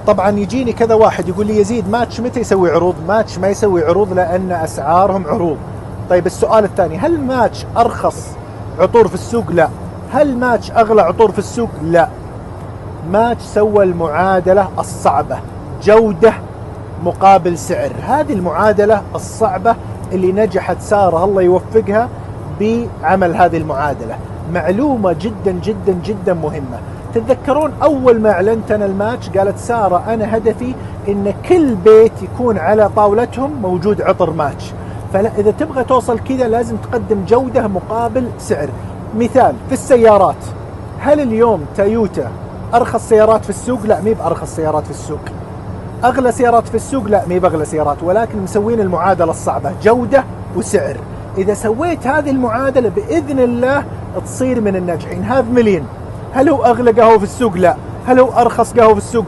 طبعا يجيني كذا واحد يقول لي يزيد ماتش متى يسوي عروض؟ ماتش ما يسوي عروض لأن أسعارهم عروض. طيب السؤال الثاني، هل ماتش أرخص عطور في السوق؟ لا. هل ماتش أغلى عطور في السوق؟ لا. ماتش سوى المعادلة الصعبة، جودة مقابل سعر. هذه المعادلة الصعبة اللي نجحت سارة الله يوفقها بعمل هذه المعادلة. معلومة جدا جدا جدا مهمة. تتذكرون أول ما أعلنت أنا الماتش قالت سارة أنا هدفي إن كل بيت يكون على طاولتهم موجود عطر ماتش. فلا، إذا تبغى توصل كذا لازم تقدم جودة مقابل سعر. مثال في السيارات، هل اليوم تويوتا أرخص سيارات في السوق؟ لا، مي بأرخص سيارات في السوق. أغلى سيارات في السوق؟ لا، مي بأغلى سيارات، ولكن مسوين المعادلة الصعبة، جودة وسعر. إذا سويت هذه المعادلة بإذن الله تصير من الناجحين. هذا مليون. هل هو أغلى قهوة في السوق؟ لا. هل هو أرخص قهوة في السوق؟